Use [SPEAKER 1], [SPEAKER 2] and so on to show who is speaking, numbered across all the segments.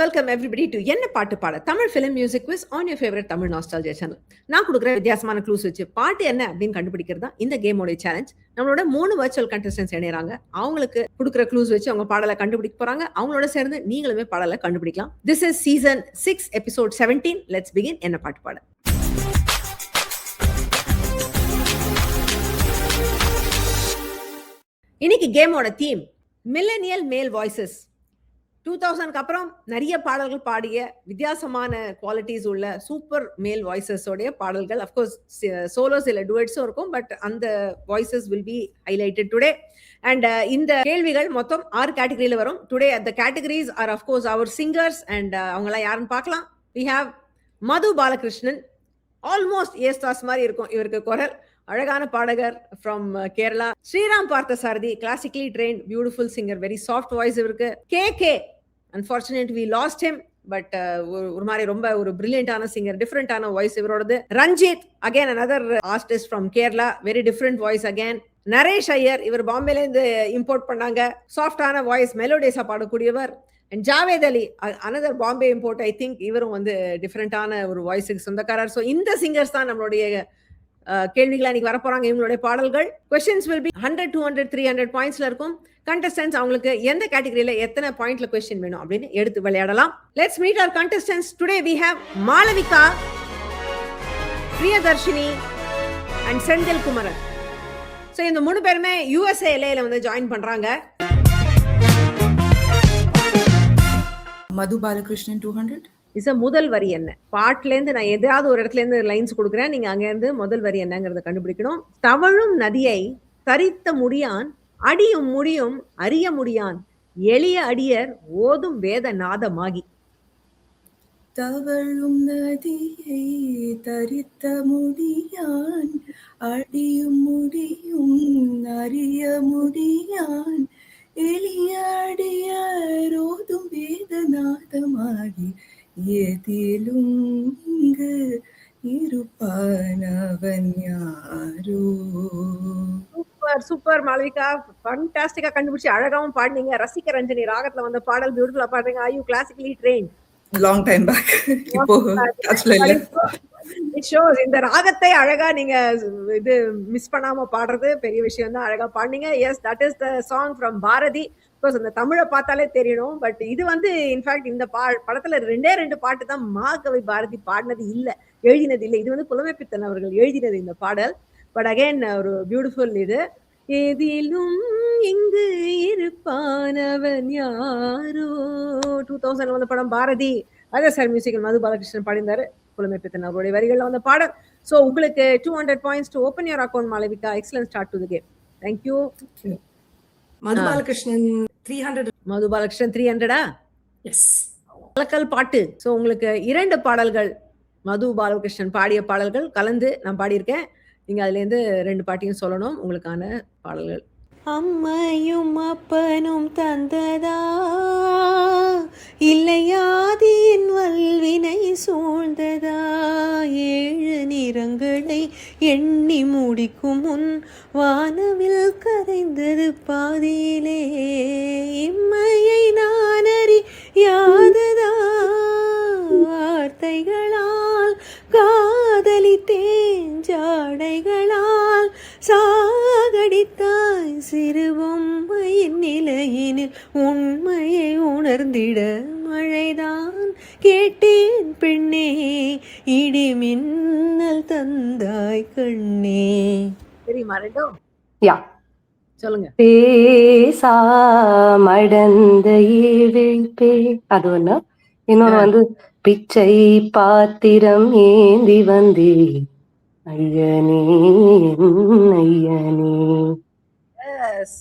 [SPEAKER 1] Welcome everybody to என்ன பாட்டு பாட Tamil film music quiz on your favourite Tamil nostalgia channel. நான் கொடுக்குற வித்தியாசமான க்ளூஸ் வச்சு பாட்டு என்ன அப்படின்னு கண்டுபிடிக்கிறது தான் இந்த கேமோட சேலஞ்ச். நம்மளோட 3 வர்ச்சுவல் கண்டஸ்டன்ஸ் இணையறாங்க. அவங்களுக்கு கொடுக்குற க்ளூஸ் வச்சு அவங்க பாடலை கண்டுபிடிக்க போறாங்க. அவங்களோட சேர்ந்து நீங்களுமே பாடலை கண்டுபிடிக்கலாம். This is season 6 episode 17. Let's begin என்ன பாட்டு பாட. இன்னைக்கு கேமோட தீம் மில்லேனியல் மேல் வாய்ஸஸ். 2000க்கு அப்புறம் நிறைய பாடல்கள் பாடிய வித்தியாசமான குவாலிட்டிஸ் உள்ள சூப்பர் மேல் வாய்ஸஸோடைய பாடல்கள். அஃப்கோர்ஸ் சோலோஸ் இல்லை டுவெட்ஸும் இருக்கும், பட் அந்த voices will be highlighted today. And இந்த கேள்விகள் மொத்தம் 6 கேட்டகரியில வரும். டுடே அந்த categories R of course our singers. And அவங்களாம் யாருன்னு பார்க்கலாம். We have Madhu Balakrishnan. Almost ஏஸ்தாஸ் மாதிரி இருக்கும் இவருக்கு குரல். அழகான பாடகர் from Kerala. Sriram Parthasarathy, classically trained beautiful singer, very soft voice இவருக்கு. K unfortunate we lost him, but ஒரு மாதிரி ரொம்ப ஒரு பிரில்லியண்டான சிங்கர், டிஃப்ரெண்டான voice இவரோடது. Ranjith, again another artist from Kerala, very different voice again. Naresh Iyer, இவர் பாம்பேல இருந்து இம்போர்ட் பண்ணாங்க, சாஃப்டான வாய்ஸ், மெலோடியஸா பாடக்கூடியவர். And Javed Ali, another Bombay import, I think இவரும் வந்து டிஃப்ரெண்டான ஒரு வாய்ஸுக்கு சொந்தக்காரர். ஸோ இந்த சிங்கர்ஸ் தான் நம்மளுடைய கேள்விகள் இன்னைக்கு வரப்போறாங்க. இவங்களுடைய பாடல்கள். கொஸ்டின்ஸ் வில் பி 100, 200, 300 பாயிண்ட்ஸ்ல இருக்கும். கண்டஸ்டன்ட்ஸ் அவங்களுக்கு எந்த கேட்டகரியில எத்தனை பாயிண்ட்ல கொஸ்டின் வேணும் அப்படின்னு எடுத்து விளையாடலாம். Let's meet our contestants. Today we have Malavika, Priyadarshini and Senthil Kumaran. So இந்த 3 பேருமே USA LAல வந்து ஜாயின் பண்றாங்க.
[SPEAKER 2] மது பாலகிருஷ்ணன் 200.
[SPEAKER 1] முதல் வரி என்ன? பாட்டுல இருந்து நான் எதாவது ஒரு இடத்துல இருந்து லைன்ஸ் கொடுக்குறேன், நீங்க அங்க இருந்து முதல் வரி என்னங்கறத கண்டுபிடிக்கணும். தவழும் நதியை தரித்த முடியான், அடியும் முடியும் அறிய முடியான், எளிய அடியர் ஓதும் வேத நாதமாகி.
[SPEAKER 2] தவழும் நதியை தரித்த முடியான், அடியும் முடியும் அறிய முடியான், எளிய அடியர் ஓதும் வேத நாதமாகி, எதிலும் இங்கு இருப்பானவன் யாரோ.
[SPEAKER 1] சூப்பர் சூப்பர் மாளவிகா, ஃபண்டாஸ்டிக்கா கண்டுபிடிச்சு அழகாவும் பாடுனீங்க. ரசிக ரஞ்சனி ராகத்துல வந்த பாடல் பியூட்டிஃபுல்லா பாடுறீங்க. Are you classically trained?
[SPEAKER 2] Long time back. இப்போ டச்ல இல்ல.
[SPEAKER 1] It shows. இந்த ராகத்தை அழகா நீங்க இது மிஸ் பண்ணாம பாடுறது பெரிய விஷயம் தான். அழகா பாடுனீங்க. Yes, that is the song from Bharathi. Course அந்த தமிழை பார்த்தாலே தெரியணும். பட் இது வந்து இன்ஃபேக்ட் இந்த படத்துல 2 பாட்டு தான் மாகவி பாரதி பாடினது இல்ல, எழுதினது இல்லை. இது வந்து புலமைப்பித்தன் அவர்கள் எழுதினது இந்த பாடல். பட் அகைன் ஒரு பியூட்டிஃபுல் இது. எதிலும் இங்கு இருப்பானவன் யாரோ. 2000 வந்த படம் பாரதி. அதே சார் மியூசிக் மது பாலகிருஷ்ணன் பாடினாரு, புலமைப்பித்தன் அவருடைய வரிகள்ல வந்த பாடல். ஸோ உங்களுக்கு 200 points to open your account Malavika. Excellent start to the game. Thank you.
[SPEAKER 3] Madhu Balakrishnan 300.
[SPEAKER 1] Madhu Balakrishnan 300-ஆ?
[SPEAKER 3] எஸ்.
[SPEAKER 1] கலக்கல் பாட்டு. ஸோ உங்களுக்கு 2 பாடல்கள், மது பாலகிருஷ்ணன் பாடிய பாடல்கள் கலந்து நான் பாடியிருக்கேன். நீங்க அதுல இருந்து 2 பாட்டையும் சொல்லணும். உங்களுக்கான பாடல்கள்.
[SPEAKER 4] அம்மையும் அப்பனும் தந்ததா, இல்லையாதியின் வல்வினை சூழ்ந்ததா, 7 நிறங்களை எண்ணி முடிக்கும் முன் வானவில் கரைந்தது பாதியிலே, இம்மையை நான் அறியாததா, வார்த்தைகளால் காதலித்தேன், ஜாடைகளால் சாகடித்தாய், சிறு பொம்மையின் நிலையினில் உண்மையை உணர்ந்திட மழைதான் கேட்டேன் பெண்ணே, இடி மின்னல் தந்தாய் கண்ணே.
[SPEAKER 1] தெரியுமா ரெண்டும்?
[SPEAKER 4] யா,
[SPEAKER 1] சொல்லுங்க.
[SPEAKER 4] பேசா மடந்த ஏவிழ்பே, அது ஒண்ணு. இன்னொன்னு வந்து பிச்சை பாத்திரம் ஏந்தி வந்தே ஐயனே ஐயனே.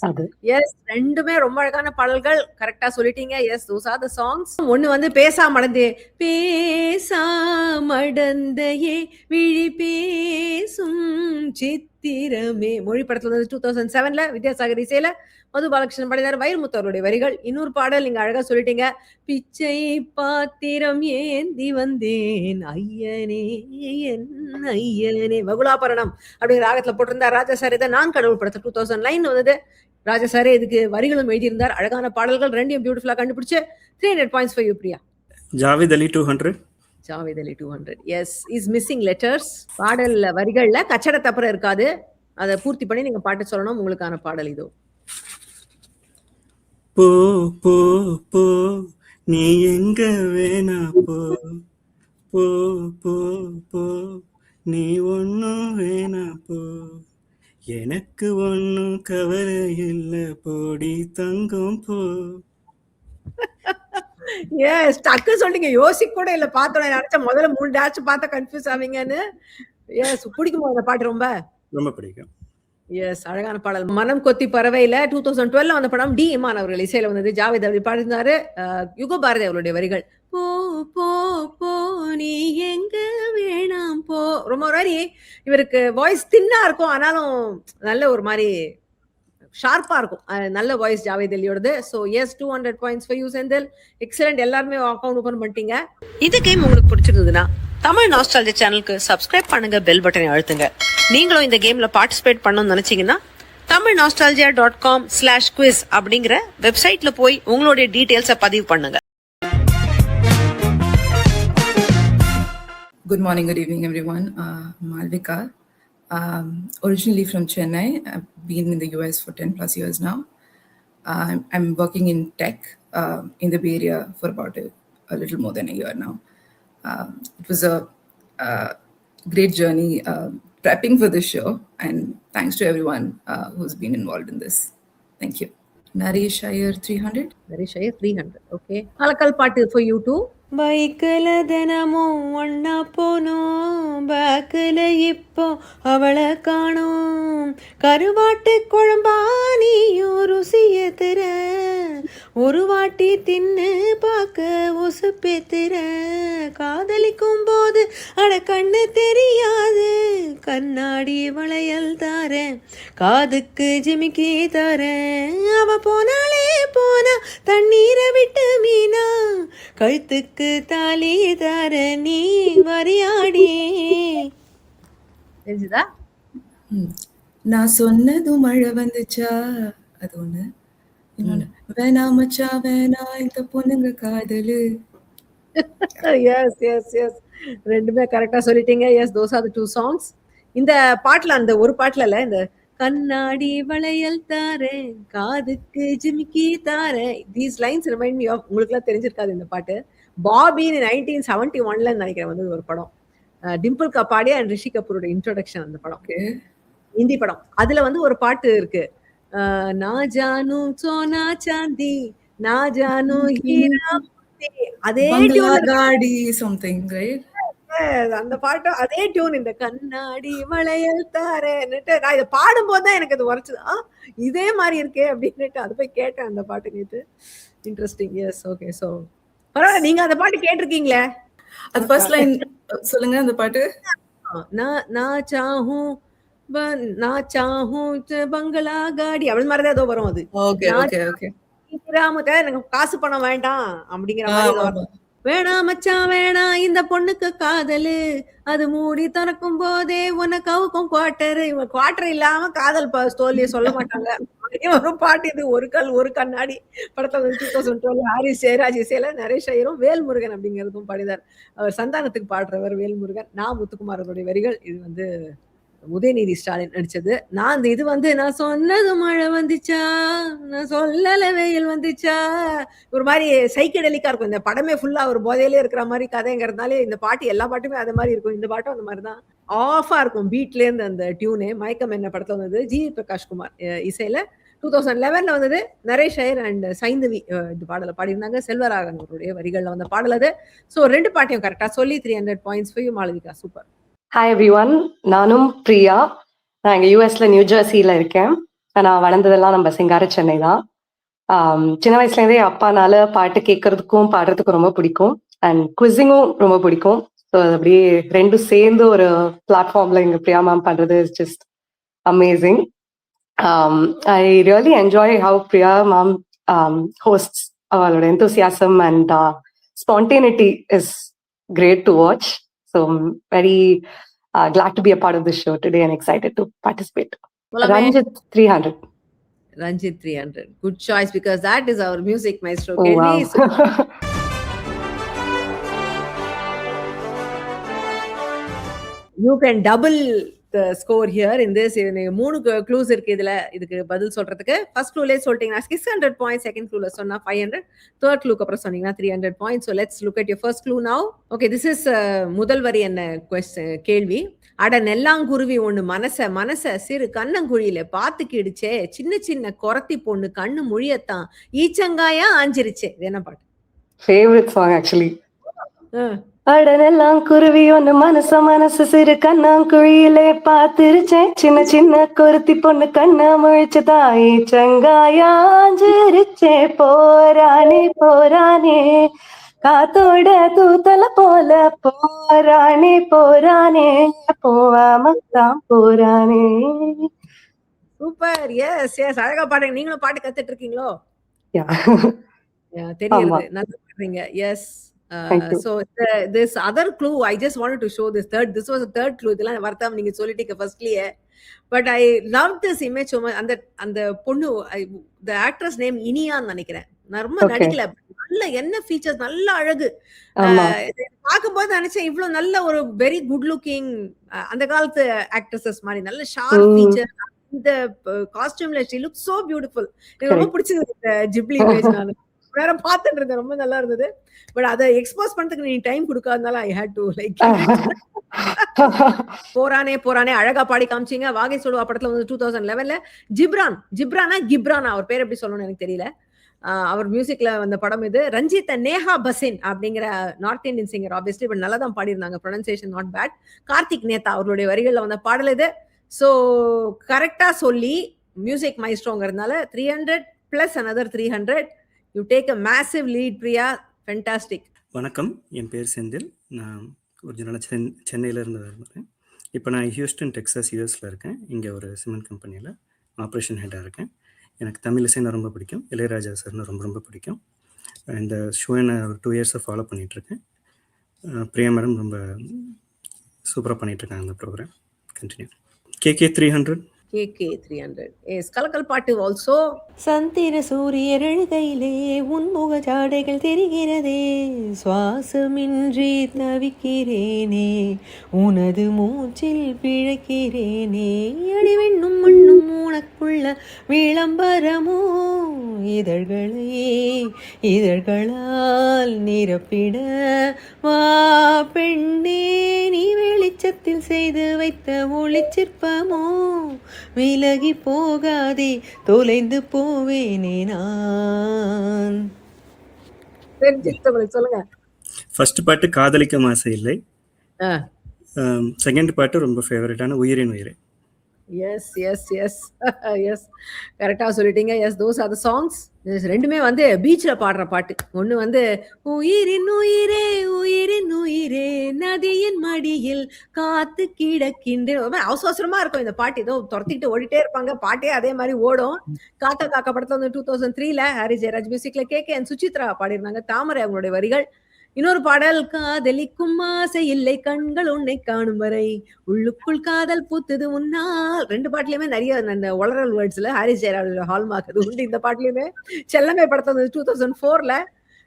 [SPEAKER 4] அது
[SPEAKER 1] எஸ், ரெண்டுமே ரொம்ப அழகான பாடல்கள். கரெக்டா சொல்லிட்டீங்க. Yes, those are the songs. ஒண்ணு வந்து பேசா மடந்தே, பேசா மடந்தையே விழி பேசும் சித்திரமே, மொழி படத்துல வந்து 2007ல வித்யாசாகர் இசையில மது பாலகிருஷ்ணன் பாடினார், வைரமுத்து அவருடைய வரிகள். இன்னொரு பாடல் நீங்க அழகா சொல்லிட்டீங்க. பிச்சை பாத்திரம் ஏந்தி வந்தேன் ஐயனே என் ஐயனே, வகுலாபரணம் அப்படிங்கிற ராகத்துல போட்டிருந்தார் ராஜா சார். இதை நான் கடவுள் படத்தை 2009 வந்தது. ராஜா சாரே இதுக்கு வரிகளும் எழுதியிருந்தார். அழகான பாடல்கள், 2 பியூட்டிஃபுல்லா கண்டுபிடிச்சு 300 points for you Priya.
[SPEAKER 5] Javed Ali 200.
[SPEAKER 1] Javed Ali 200. Yes, is missing letters. பாடல் வரிகள்ல கச்சட தப்புறம் இருக்காது. அதை பூர்த்தி பண்ணி நீங்க பாட்டு சொல்லணும். உங்களுக்கான பாடல் இதோ.
[SPEAKER 5] போ போ போ நீ எங்க வேணா போ, போ போ போ நீ ஒன்னும் வேணா போ, எனக்கு ஒன்னும் கவலை இல்லை போடி தங்கம் போ.
[SPEAKER 1] எஸ், டக்கு சொல்லிங்க. யோசிக்க கூட இல்ல. பார்த்தோம் நினைச்சா முதல்ல 3 டேட்ச் பார்த்தா கன்ஃபியூஸ் ஆவீங்கன்னு. எஸ், பிடிக்குமா அந்த பாட்டு? ரொம்ப
[SPEAKER 5] ரொம்ப பிடிக்கும்.
[SPEAKER 1] எஸ், அழகான பாடல். மனம் கொத்தி பறவையில 2012 வந்த படம். டி இமான் அவர்கள் இசையில வந்தது. ஜாவேத் அலி பாடினாரு. யுக பாரதி அவருடைய வரிகள். போ போ போ நீ எங்க வேணாம் போ. ரொம்ப மாதிரி இவருக்கு வாய்ஸ் தின்னா இருக்கும், ஆனாலும் நல்ல ஒரு மாதிரி ஷார்ப்பா இருக்கும். நல்ல வாய்ஸ் ஜாவேத் அலியோடது. So yes, 200 points for you Senthil. Excellent. எல்லாருமே அக்கௌண்ட் ஓபன் பண்ணிட்டீங்க. இந்த கேம் உங்களுக்கு பிடிச்சிருந்ததுன்னா தமிழ் நாஸ்டாலஜி சேனலுக்கு சப்ஸ்கிரைப் பண்ணுங்க, பெல் பட்டனை அழுத்துங்க. நீங்களும் இந்த கேம்ல பார்ட்டிசிபேட் பண்ணணும்னு நினைச்சீங்கன்னா tamilnostalgia.com/quiz அப்படிங்கிற வெப்சைட்ல போய் உங்களுடைய டீடைல்ஸை பதிவு பண்ணுங்க.
[SPEAKER 2] Good morning, good evening, everyone. Malvika, originally from Chennai. I've been in the US for 10 plus years now. I'm working in tech in the Bay Area for about a little more than a year now. It was a great journey prepping for this show, and thanks to everyone who's been involved in this. Thank you. Naresh Iyer 300.
[SPEAKER 1] Naresh Iyer 300. Okay. Kalakal பாட்டு for you too. பைக்கில் தினமும் ஒன்னா போனோம், பேக்கில் இப்போ அவளை காணோம். கருவாட்டு குழம்பா நீயும் ருசிய திற, ஒரு வாட்டி தின்னு பார்க்க உசுப்பேத்திர. காதலிக்கும் போது அட கண்ணு தெரியாது, கண்ணாடி வளையல் தாரேன், காதுக்கு ஜிமிக்கி தரேன். அவ போனாலே போனா தண்ணீரை விட்டு மீனா, கழுத்துக்கு தாலி தார நீ வரியாடி. தெரிஞ்சுதா?
[SPEAKER 2] நான் சொன்னதும் மழை வந்துச்சா, அது ஒண்ணு. இன்னொன்னு, வேணா மச்சா வேணா இந்த பொண்ணுங்க காதலு.
[SPEAKER 1] எஸ் எஸ் எஸ், ரெண்டுமே கரெக்டா சொல்லிட்டீங்க. Yes, those are the 2 songs. இந்த பாட்டுல, அந்த ஒரு பாட்டுல இல்ல, இந்த கண்ணாடி வளையல் தாரேன், காதுக்கு ஜிமிக்கி தாரேன், these lines remind me of, உங்களுக்குலாம் தெரிஞ்சிருக்காது இந்த பாட்டு. பாபி 1971ல நினைக்கிறேன் வந்து ஒரு படம். டிம்பிள் கபாடியா அண்ட் ரிஷி கபூரோட இன்ட்ரோடக்ஷன் அந்த படம். ஹிந்தி படம். அதுல வந்து ஒரு பாட்டு இருக்கு. நா ஜானு சோனா சாந்தி, நா ஜானு ஹீரா மோதி. அதே
[SPEAKER 2] காடி சம்திங் ரைட்.
[SPEAKER 1] அந்த பாட்டு அதே டியூன். இந்த கண்ணாடி வளையல் தாரேன்னுட்டு நான் இதை பாடும்போது தான் எனக்கு அது உரைச்சுது. இதே மாதிரி இருக்கே அப்படின்னுட்டு அது போய் கேட்டேன் அந்த பாட்டு நேத்து. இன்ட்ரெஸ்டிங். S, okay. ஸோ பரவாயில்ல, நீங்க அந்த பாட்டு கேட்டிருக்கீங்களே?
[SPEAKER 2] அது ஃபர்ஸ்ட் லைன் சொல்லுங்க அந்த பாட்டு.
[SPEAKER 1] நான் சாஹூம் பங்களா காடி அப்படி மாதிரிதான் ஏதோ வரும் அது. எனக்கு காசு பணம் வேண்டாம் அப்படிங்கிற மாதிரி. வேணாம் மச்சான் வேணாம் இந்த பொண்ணுக்கு காதலு, அது மூடி திறக்கும் போதே உனக்கு கவுக்கும் குவார்டரு. இவங்க குவார்டர் இல்லாம காதல் ஸ்டோரியை சொல்ல மாட்டாங்க. ஒரு பாட்டு இது. ஒரு கல் ஒரு கண்ணாடி படத்துல 2012 ஹாரிஸ் ஜெயராஜ் இசையில நரேஷ் ஐயரும் வேல்முருகன் அப்படிங்கிறதும் பாடினார். அவர் சந்தானத்துக்கு பாடுறவர் வேல்முருகன். முத்துக்குமார் அவருடைய வரிகள். இது வந்து உதயநிதி ஸ்டாலின் நடிச்சது. நான் இது வந்து நான் சொன்னது மழை வந்துச்சா, நான் சொல்லல வெயில் வந்துச்சா, ஒரு மாதிரி சைக்கடலிக்கா இருக்கும். இந்த படமே ஃபுல்லா ஒரு போதையிலே இருக்கிற மாதிரி கதைங்கிறதுனாலே இந்த பாட்டு எல்லா பாட்டுமே அது மாதிரி இருக்கும். இந்த பாட்டும் அந்த மாதிரிதான் ஆஃபா இருக்கும். பீட்ல இருந்து அந்த டியூனே. மயக்கம் என்ன படத்துல வந்தது, ஜி பிரகாஷ்குமார் இசையில. 2011ல வந்தது. நரேஷ் ஐயர் அண்ட் சைந்தவி இந்த பாடலை பாடியிருந்தாங்க. செல்வராகன் அவருடைய வரிகள்ல வந்த பாடல் அது. ஸோ 2 பாட்டையும் கரெக்டா சொல்லி 300 points for you Malavika. Super.
[SPEAKER 4] Hi everyone, நானும் பிரியா. நான் இங்கே யூஎஸ்ல நியூ ஜெர்சியில் இருக்கேன். நான் வளர்ந்ததெல்லாம் நம்ம சிங்கார சென்னை தான். சின்ன வயசுலேருந்தே அப்பானால பாட்டு கேட்கறதுக்கும் பாடுறதுக்கும் ரொம்ப பிடிக்கும், அண்ட் குவிசிங்கும் ரொம்ப பிடிக்கும். ஸோ அது அப்படியே ரெண்டும் சேர்ந்து ஒரு பிளாட்ஃபார்ம்ல இங்கே பிரியா மேம் பண்ணுறது is just amazing. I really enjoy how Priya ma'am hosts. Our enthusiasm and spontaneity is great to watch. So I'm very glad to be a part of this show today and excited to participate. Ranjit 300.
[SPEAKER 1] Ranjit 300. Good choice because that is our music maestro.
[SPEAKER 4] Oh, wow.
[SPEAKER 1] You can double the score here in this. 3 clues இருக்கு இதுல. இதுக்கு பதில் சொல்றதுக்கு first க்ளூலே சொல்லிட்டீங்கன்னா 600 points, second க்ளூல சொன்னா 500, third க்ளூக்கு அப்புறம் சொன்னீங்கன்னா 300 points. So let's look at your first clue now. Okay, this is முதல் வரி என்ன கேள்வி. அட நெல்லாங்குருவி ஒண்ணு மனச சிறு கண்ணங்குழியில பாத்துக்கிடுச்சே, சின்ன சின்ன கொரத்தி பொண்ணு கண்ணு மொழியத்தான் ஈச்சங்காயா ஆஞ்சிருச்சே. இது என்ன பாட்டு?
[SPEAKER 4] Favourite song actually.
[SPEAKER 1] ஆ.
[SPEAKER 4] அடனெல்லாம் குருவி ஒண்ணு மனசு சிறு கண்ணாங்குழியிலே பாத்திருச்சேன், சின்ன சின்ன கொருத்தி பொண்ணு கண்ணா முழிச்சு தாயி சங்காயாஞ்சிருச்சே, போரானே போரானே காத்தோட தூத்தல போல, போரானே போரானே போவாமத்தான் போரானே.
[SPEAKER 1] சூப்பர். எஸ் எஸ், அழகா பாடுங்க. நீங்களும் பாட்டு கத்துட்டு இருக்கீங்களோ?
[SPEAKER 4] Yeah.
[SPEAKER 1] தெரியுது,
[SPEAKER 4] ஆமா.
[SPEAKER 1] நல்லா பாடுறீங்க. S.
[SPEAKER 4] Thank you.
[SPEAKER 1] So this other clue, I just wanted to show this was a third clue. இதெல்லாம் வர்த்தம் நீங்க சொல்லிட்டீங்க ஃபர்ஸ்ட்லயே. But I love this image. அந்த பொண்ணு, the actress name இனியான்னு நினைக்கிறேன். நான் ரொம்ப
[SPEAKER 4] Okay.
[SPEAKER 1] நடிக்கல. நல்ல என்ன ஃபீச்சர்ஸ், நல்ல அழகு.
[SPEAKER 4] ஆமா.
[SPEAKER 1] பார்க்கும்போது நினைச்சேன் இவ்வளவு நல்ல ஒரு வெரி குட் லுக்கிங் அந்த காலத்து ஆக்ட்ரஸஸ் மாதிரி நல்ல ஷார்ப் ஃபீச்சர். இந்த காஸ்டியூம்ல she looks so beautiful. எனக்கு ரொம்ப
[SPEAKER 4] Correct.
[SPEAKER 1] பிடிச்சது இந்த ஜிப்லி இமேஜ். நான் வேற பார்த்துட்டு இருந்தேன், ரொம்ப நல்லா இருந்தது. பட் அதை எக்ஸ்போஸ் பண்றதுக்கு நீ டைம் கொடுக்காதனால ஐ ஹேட் டு லைக் போரானே போரானே அழகா பாடி காமிச்சீங்க. வாகை சொல்லுவா படத்துல வந்து 2011ல ஜிப்ரானா அவர் பேர் எப்படி சொல்லணும்னு எனக்கு தெரியல. அவர் மியூசிக்ல வந்த படம் இது. ரஞ்சித் நேஹா பசின் அப்படிங்கிற north Indian singer, obviously but நல்லா தான் பாடியிருந்தாங்க. Pronunciation not bad. Karthik Netha அவர்களுடைய வரிகள்ல வந்த பாடல் இது. ஸோ கரெக்டா சொல்லி மியூசிக் மைஸ்ட்ரோங்கிறதுனால 300 plus another 300. You take a massive lead, Priya. Fantastic.
[SPEAKER 5] வணக்கம், என் பேர் செந்தில். நான் ஒரிஜினலாக சென்னையிலேருந்து வரேன். இப்போ நான் ஹியூஸ்டன் டெக்ஸாஸ் யூஎஸில் இருக்கேன். இங்கே ஒரு சிமெண்ட் கம்பெனியில் ஆப்ரேஷன் ஹெட்டாக இருக்கேன். எனக்கு தமிழ் இசைனா ரொம்ப பிடிக்கும். இளையராஜா சார்னு ரொம்ப ரொம்ப பிடிக்கும். இந்த ஷோவை நான் ஒரு 2 years ஃபாலோ பண்ணிகிட்ருக்கேன். பிரியா மேடம் ரொம்ப சூப்பராக பண்ணிகிட்ருக்காங்க இந்த program. Continue. KK 300.
[SPEAKER 1] KK 300. Yes, கலக்கல் பாட்டு ஆல்சோ.
[SPEAKER 6] சந்திர சூரியர் எழுகையிலே உன்முக ஜாடைகள் தெரிகிறதே, சுவாசமின்றி தவிக்கிறேனே, உனது மூச்சில் பிழைக்கிறேனே, அடிவெண்ணும் மண்ணும் உனக்குள்ள விளம்பரமோ, இதழ்களால் நிரப்பிட வா பெண்ணே, நீ வெளிச்சத்தில் செய்து வைத்த ஒளிச்சிற்பமோ, விலகி போகாதே தொலைந்து போவேனே நான்.
[SPEAKER 1] சொல்லுங்க.
[SPEAKER 5] ஃபர்ஸ்ட் பாட்டு காதலிக்கும் ஆசை இல்லை. செகண்ட் பாட்டு ரொம்ப ஃபேவரட்டான உயிரின் உயிரே.
[SPEAKER 1] எஸ் எஸ் எஸ் எஸ், கரெக்டா சொல்லிட்டீங்க. Yes, those are the songs. ரெண்டுமே வந்து பீச்ல பாடுற பாட்டு. ஒண்ணு வந்து உயிரின் உயிரே உயிரின் உயிரே நதியின் மடியில் காத்து கிடக்கின்றேன். அவசரமா இருக்கும் இந்த பாட்டு. ஏதோ துரத்திக்கிட்டு ஓடிட்டே இருப்பாங்க, பாட்டே அதே மாதிரி ஓடும். காக்கா காக்கா படத்துல வந்து 2003ல ஹாரி ஜெயராஜ் மியூசிக்ல KK and சுசித்ரா பாடியிருந்தாங்க. தாமரை அவங்களுடைய வரிகள். இன்னொரு பாடல், காதலிக்கும் ஆசை இல்லை கண்கள் உன்னை காணும் வரை, உள்ளுக்குள் காதல் பூத்துது முன்னால். ரெண்டு பாட்டுலயுமே நிறைய அந்த ஒளரல் வேர்ட்ஸ்ல ஹாரிஸ் ஜெயராஜ் ஹால்மார்க் அது உண்டு. இந்த பாட்டுலயுமே செல்லமே படத்தை வந்து 2004ல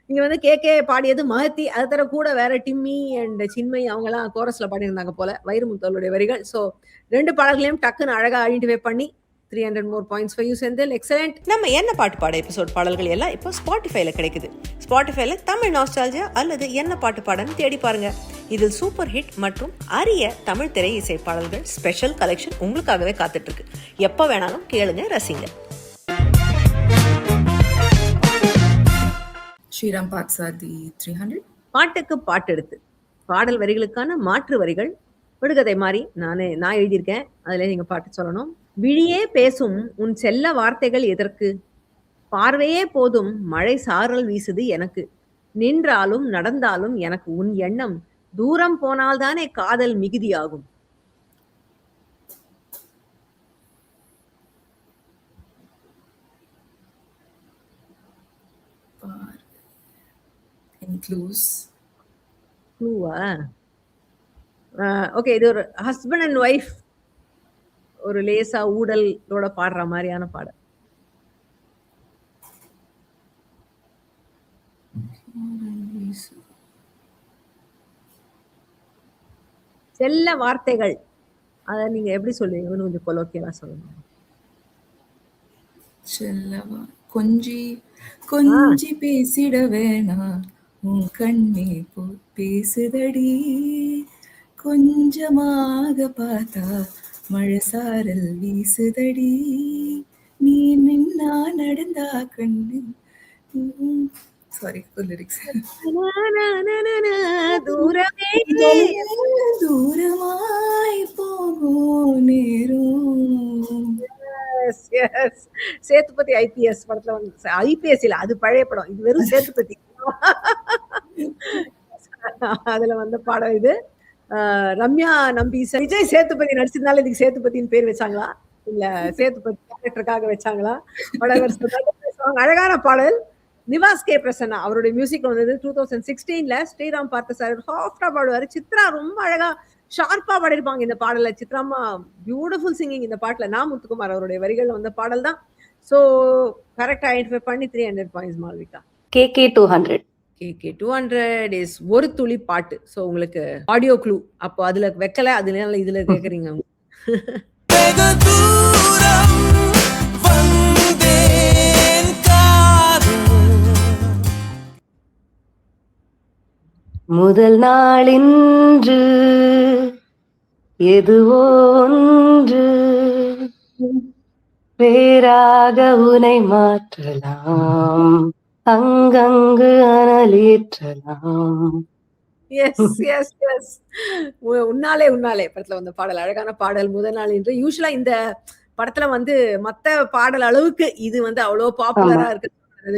[SPEAKER 1] இங்க வந்து KK பாடியது மகத்தி. அது தர கூட வேற டிம்மி அண்ட் சின்மை அவங்க எல்லாம் கோரஸ்ல பாடியிருந்தாங்க போல, வைரமுத்தோளுடைய வரிகள். சோ ரெண்டு பாடல்களையும் டக்குன்னு அழகா ஐடென்டிஃபை பண்ணி 300 more points for you, Sendil. Excellent.
[SPEAKER 6] நம்ம என்ன பாட்டு பாட எபிசோட் பாடல்கள் எல்லாம் இப்போ ஸ்பாட்டிஃபைல கிடைக்குது. ஸ்பாட்டிஃபைல தமிழ் நாஸ்டால்ஜியா அல்லது என்ன பாட்டு பாடன்னு தேடி பாருங்க. இதில் சூப்பர் ஹிட் மற்றும் அரிய தமிழ் திரை இசை பாடல்கள் ஸ்பெஷல் கலெக்ஷன் உங்களுக்காகவே காத்துட்டு இருக்கு. எப்ப வேணாலும் கேளுங்க, ரசிங்க.
[SPEAKER 2] Shriram Patsadi 300.
[SPEAKER 1] பாட்டுக்கு பாட்டு எடுத்து பாடல் வரிகளுக்கான மாற்று வரிகள் விடுகதை மாதிரி நான் எழுதியிருக்கேன். அதுல நீங்க பாட்டு சொல்லணும். விழியே பேசும் உன் செல்ல வார்த்தைகள் எதற்கு, பார்வையே போதும் மழை சாரல் வீசுது எனக்கு, நின்றாலும் நடந்தாலும் எனக்கு உன் எண்ணம், தூரம் போனால்தானே காதல் மிகுதியாகும்.
[SPEAKER 2] Any clues?
[SPEAKER 1] ஓகே, இது ஒரு ஹஸ்பண்ட் அண்ட் ஒய்ஃப் ஒரு லேசா ஊடலோட பாடுற மாதிரியான பாடல். செல்ல வார்த்தைகள் அத நீங்க எப்படி சொல்லுவீங்கன்னு கொஞ்சம் கொலோக்கியலா சொல்லுங்க.
[SPEAKER 2] செல்லவா கொஞ்சி கொஞ்சி பேசிட வேணாம் உன் கண்ணே போ பேசுதடி கொஞ்சமாக பார்த்தா மழை சாரல் வீசுதடி நீ நின்னா நடந்தா கண்ணு சாரி லிரிக்ஸ்
[SPEAKER 1] தூரமே
[SPEAKER 2] தூரமாய் போகும் நேரும்.
[SPEAKER 1] சேத்துபதி ஐபிஎஸ் படத்துல வந்து ஐபிஎஸ் இல்ல, அது பழைய படம், இது வெறும் சேத்துபதி. அதுல வந்த படம் இது. ரம்யா நம்பி விஜய் சேத்துபதி நடிச்சதுனால இதுக்கு சேத்துபதினு பேர் வச்சாங்களா இல்ல சேத்துபதி கேரக்டருக்காக வச்சாங்களா? அழகான பாடல். நிவாஸ் கே பிரசன்னா அவருடைய மியூசிக் வந்தது 2016ல. ஸ்ரீராம் பார்த்த சார் சாஃப்டா பாடுவாரு. சித்ரா ரொம்ப அழகா ஷார்ப்பா பாடிருப்பாங்க இந்த பாடல. சித்ராமா பியூட்டிஃபுல் சிங்கிங் இந்த பாட்டுல. நான் முத்துக்குமார் அவருடைய வரிகள்ல வந்த பாடல் தான். சோ கரெக்டா ஐடென்டிஃபை பண்ணி 300 points Malvika.
[SPEAKER 4] KK 200.
[SPEAKER 1] KK 200 is ஒரு துளி பாட்டு. சோ உங்களுக்கு ஆடியோ க்ளூ அப்போ அதுல வைக்கல, அதனால இதுல கேக்குறீங்க.
[SPEAKER 4] முதல் நாள் இன்று எதுவோ ஒன்று வேறாக உனை மாற்றலாம் அங்கங்கு அனலேற்றலாம்.
[SPEAKER 1] எஸ் எஸ் எஸ் உன்னாலே உன்னாலே படத்துல வந்த பாடல் அழகான பாடல். முதல் நாள் என்று யூஸ்வலா இந்த படத்துல வந்து மத்த பாடல் அளவுக்கு இது வந்து அவ்வளோ பாப்புலரா இருக்கு.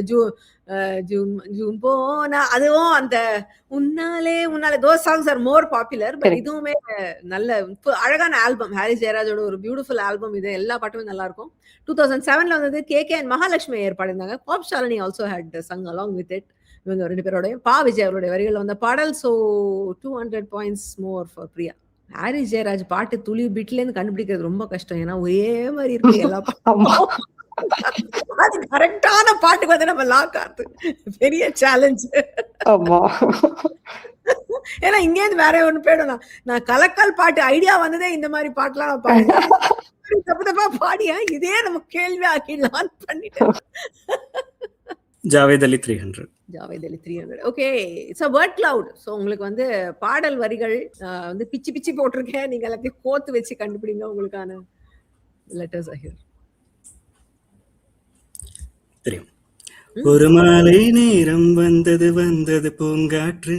[SPEAKER 1] ஜூன் ஜூன் போனா அதுவும் அந்த உன்னாலே உன்னாலே those songs are more popular. But இதுவுமே நல்ல அழகான ஆல்பம். ஹாரிஸ் ஜெயராஜோட ஒரு பியூட்டிஃபுல் ஆல்பம் இது. எல்லா பாட்டுமே நல்லா இருக்கும். 2007ல வந்தது. KK and மகாலட்சுமி ஏற்பாடிருந்தாங்க. Pop Shalini also had sung along with it. இவங்க ரெண்டு பேரோடையும் பா விஜய் அவருடைய வரிகள் வந்த பாடல். So 200 points more for Priya. Harris Jayaraj பாட்டு துளி பிட்ல இருந்து கண்டுபிடிக்கிறது ரொம்ப கஷ்டம். ஏன்னா ஒரே மாதிரி இருக்கு எல்லா பாட்டும். அது கரெக்டான பாட்டுக்கு வந்து நம்ம லாக் ஆகுது பெரிய சேலஞ்ச். ஏன்னா இங்க இருந்து வேற ஒண்ணு போயிடும். நான் கலக்கல் பாட்டு ஐடியா வந்ததே இந்த மாதிரி பாட்டுலாம் நான் பாடுறேன். தப்பு தப்பா பாடியா இதே நம்ம கேள்வி ஆக்கிடலான்னு பண்ணிட்டேன்.
[SPEAKER 5] ஜாவேத் அலி 300.
[SPEAKER 1] ஜாவேத் அலி 300. Okay, it's a word cloud. So உங்களுக்கு வந்து பாடல் வரிகள் வந்து பிச்சு பிச்சு போட்டிருக்கேன். நீங்க எல்லாத்தையும் கோத்து வச்சு கண்டுபிடிங்க. உங்களுக்கான லெட்டர்ஸ் ஆகியோர்
[SPEAKER 5] தெரியும். ஒரு மாலை நேரம் வந்தது வந்தது பூங்காற்று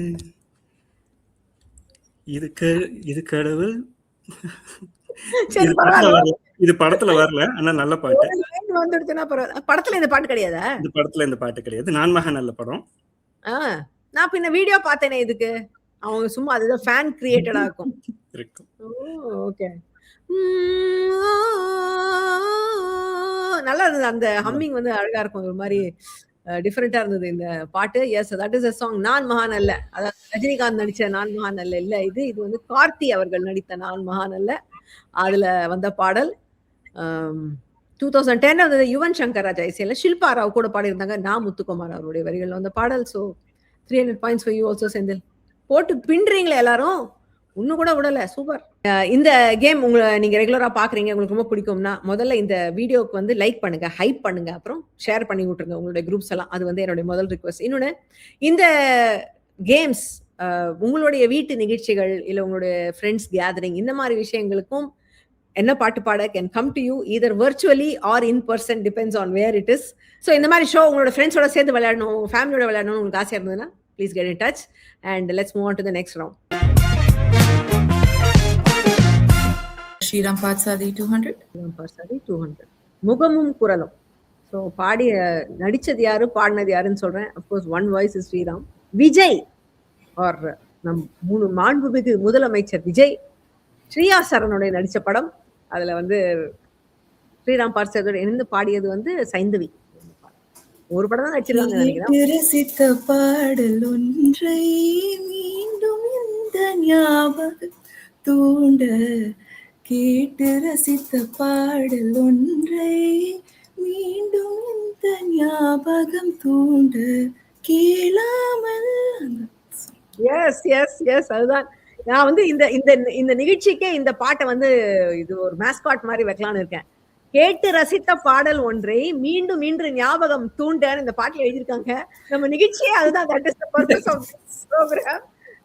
[SPEAKER 5] இது கடவுள். இது படத்துல வரல, ஆனா நல்ல பாட்டு.
[SPEAKER 1] படத்துல இந்த பாட்டு கிடையாதா?
[SPEAKER 5] இந்த படத்துல இந்த பாட்டு கிடையாது. நான் மகன் நல்ல படம்.
[SPEAKER 1] நான் பின்ன வீடியோ பார்த்தேனே இதுக்கு. அவங்க சும்மா அதுதான் ஃபேன் கிரியேட்டடா இருக்கும். ஓகே, நல்லா இருந்தது. அந்த ஹம்மிங் வந்து அழகா இருக்கும். ஒரு மாதிரி டிஃபரெண்டா இருந்தது இந்த பாட்டு. Yes, that is a song. நான் மகான் அல்ல, அதாவது ரஜினிகாந்த் நடிச்ச நான் மகான் அல்ல இல்ல, இது வந்து கார்த்தி அவர்கள் நடித்த நான் மகான் அல்ல. அதுல வந்த பாடல் 2010 வந்தது. யுவன் சங்கர் ராஜா இசையில ஷில்பா ராவ் கூட பாடியிருந்தாங்க. நான் முத்துக்குமார் அவருடைய வரிகள் வந்த பாடல். So 300 points for you also. Senthil போட்டு பின்றீங்களே எல்லாரும், ஒன்னும் கூட விடல. சூப்பர். இந்த கேம் உங்களை நீங்க ரெகுலரா பாக்குறீங்க, உங்களுக்கு ரொம்ப பிடிக்கும்னா முதல்ல இந்த வீடியோக்கு வந்து லைக் பண்ணுங்க, ஹைப் பண்ணுங்க, அப்புறம் ஷேர் பண்ணி விட்டுருங்க உங்களுடைய குரூப்ஸ் எல்லாம். அது வந்து என்னுடைய முதல் ரிக்வெஸ்ட். இன்னொன்னு, இந்த கேம்ஸ் உங்களுடைய வீட்டு நிகழ்ச்சிகள் இல்ல உங்களுடைய ஃப்ரெண்ட்ஸ் கேதரிங் இந்த மாதிரி விஷயங்களுக்கும் என்ன பாட்டு பாட can come to you either virtually or in person, depends on where it is. So இந்த மாதிரி ஷோ உங்களோட ஃப்ரெண்ட்ஸோட சேர்ந்து விளையாடணும், ஃபேமிலியோட விளையாடணும் உங்களுக்கு ஆசையா இருந்ததுன்னா please get in touch and let's move on to the next round.
[SPEAKER 2] Sriram Parthasarathy 200.
[SPEAKER 1] Parthasarathy 200. முகமும் குரலும். ஸோ பாடிய நடிச்சது யாரு பாடினது யாருன்னு சொல்றேன். Of course one voice is Sriram. Vijay ஆர் நம் மாண்புமிகு முதலமைச்சர் விஜய் ஸ்ரீயா சரணுடைய நடிச்ச படம். அதுல வந்து ஸ்ரீராம் பார்த்சாதியோட இணைந்து பாடியது வந்து சைந்தவி. ஒரு படம் தான் நடிச்சிருக்காங்க நினைக்கிறேன்.
[SPEAKER 2] ரசித்த பாடல் ஒன்றை மீண்டும் இந்த ஞாபகம் தூண்ட, கேட்டு ரசித்த பாடல் ஒன்றை மீண்டும் இந்த ஞாபகம் தூண்ட கேளாமல்.
[SPEAKER 1] எஸ் எஸ் எஸ், அதுதான் நான் வந்து இந்த இந்த இந்த நிகழ்ச்சிக்கே இந்த பாட்டை வந்து இது ஒரு மேஸ்காட் மாதிரி வைக்கலாம்னு இருக்கேன். கேட்டு ரசித்த பாடல் ஒன்றை மீண்டும் மீண்டும் ஞாபகம் தூண்டன்னு இந்த பாட்டுல எழுதியிருக்காங்க. நம்ம நிகழ்ச்சியே அதுதான். That is the purpose of program.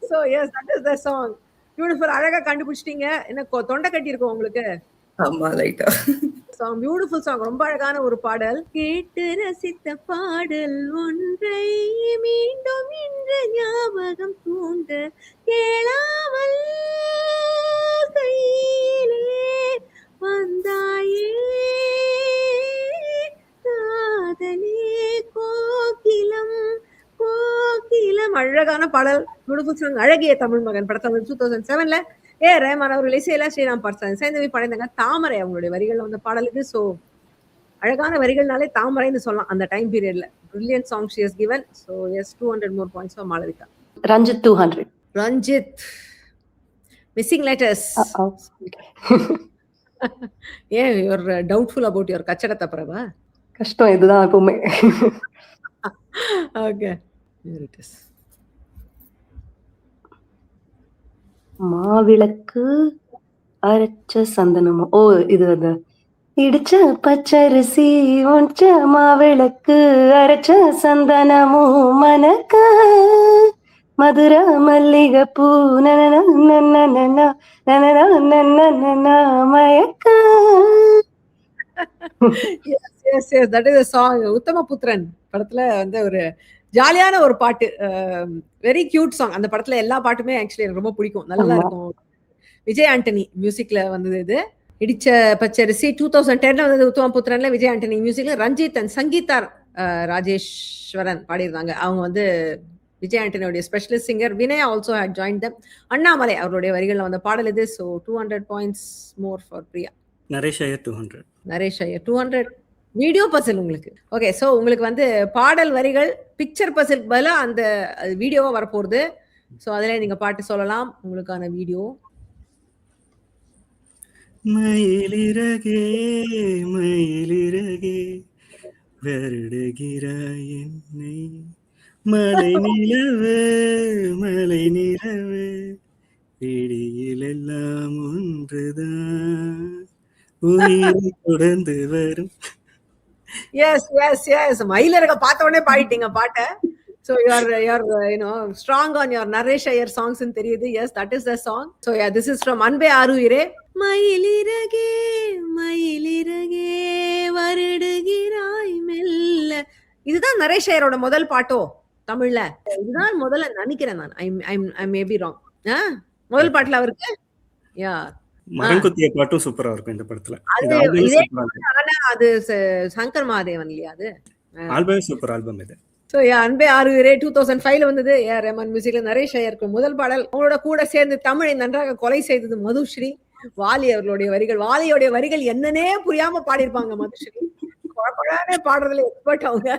[SPEAKER 1] So yes, that is the song. Beautiful. அழகா கண்டுபிடிச்சிட்டீங்க. என்ன தொண்டை கட்டி இருக்கும் உங்களுக்கு?
[SPEAKER 2] ஆமா, லைட்டா.
[SPEAKER 1] Song beautiful song. ரொம்ப அழகான ஒரு பாடல். கேட்டு ரசித்த பாடல் ஒன்றை மீண்டும் இன்று ஞாபகம் தூண்ட கேளாமல் கையிலே வந்தாயே காதலே கோகிலம் கோகிலம். அழகான பாடல். Beautiful song. அழகிய தமிழ் மகன் படத்துல 2007ல ரஹ்மான் அவர்கள் இசையில ஸ்ரீராம் பார்சான் சேர்ந்தவி பாடினாங்க. தாமரை அவங்களுடைய வரிகள் வந்த பாடலுக்கு. சோ அழகான வரிகள்னாலே தாமரைன்னு சொல்லலாம் அந்த டைம் பீரியட்ல. Brilliant song she has given. So yes, 200 more points for Malavika.
[SPEAKER 4] Ranjit 200.
[SPEAKER 1] Ranjit, missing letters. Yeah, you're doubtful about your Kachadata Prabha.
[SPEAKER 4] கஷ்டம் இதுதான் எப்பவுமே.
[SPEAKER 1] Okay, here it is.
[SPEAKER 4] மாவிளக்கு அரைச்ச சந்தனமோ, ஓ இது அது இடிச்ச பச்சரிசி ஒன்ச்ச மாவிளக்கு அரைச்ச சந்தனமோ மனக்க மதுர மல்லிகை பூ மயக்க.
[SPEAKER 1] Yes, that is a song. Uthamaputhiran படத்துல வந்து ஒரு ஜாலியான ஒரு பாட்டு. Very cute song. அந்த படத்துல எல்லா பாட்டுமே ஆக்சுவலி எனக்கு ரொம்ப பிடிக்கும். நல்லா இருக்கும். விஜய் ஆண்டனி மியூசிக்ல வந்தது இது. இடிச்ச பச்சரிசி 2010ல வந்தது. உத்தமபுத்திரன்ல விஜய் ஆண்டனி மியூசிக்ல ரஞ்சித் அண்ட் சங்கீதா ராஜேஸ்வரன் பாடியிருந்தாங்க. அவங்க வந்து விஜய் ஆண்டனியோடைய specialist singer. Vinay also had join them. Annamalai அவருடைய வரிகள்ல வந்த பாடல் இது. So 200 points more for Priya.
[SPEAKER 5] Naresh Iyer 200.
[SPEAKER 1] Naresh Iyer 200. Video puzzle உங்களுக்கு. ஓகே, ஸோ உங்களுக்கு வந்து பாடல் வரிகள் பிக்சர் பசில் பதிலா அந்த வீடியோவா வரப்போகுது. ஸோ அதிலே நீங்க பாட்டு சொல்லலாம். உங்களுக்கான வீடியோ.
[SPEAKER 5] மயிலிறகே மயிலிறகே வருடுகிறாய் என்னை மலை நிலவு மலை நிலவு விடியில் எல்லாம் ஒன்றுதான் உயிரை தொடர்ந்து வரும்.
[SPEAKER 1] எஸ் எஸ் எஸ், மயிலரக பார்த்த உடனே பாடிட்டீங்க பாட்டை. So you're strong on your Naresh Iyer songs in தெரியுது. Yes, that is the song. So yeah, this is from அன்பே ஆருயிரே. மயிலிறகே மயிலிறகே வருடுகிறாய் மெல்ல. இதுதான் நரேஷ் ஐயரோட முதல் பாட்டோ தமிழ்ல? இதுதான் முதல்ல நினைக்கிறேன் நான். I may be wrong. முதல் பாட்டுல அவருக்கு
[SPEAKER 5] மரங்குத்திய பாட்டும் சூப்பரா இருக்கும் இந்த படத்துல.
[SPEAKER 1] ஆனா அது சங்கர் மகாதேவன் இல்லையா? அது
[SPEAKER 5] ஆல்பம் சூப்பர் ஆல்பம் இது.
[SPEAKER 1] ஸோ அன்பே ஆருயிரே 2005ல வந்தது. ரஹ்மான் மியூசிக்ல நரேஷ் ஐயருக்கு முதல் பாடல். அவங்களோட கூட சேர்ந்து தமிழை நன்றாக கொலை செய்தது மதுஸ்ரீ. வாலி அவர்களுடைய வரிகள். வாலியோடைய வரிகள் என்னன்னே புரியாம பாடியிருப்பாங்க மதுஸ்ரீ. குழப்பமே பாடுறதுல எக்ஸ்பர்ட் அவங்க.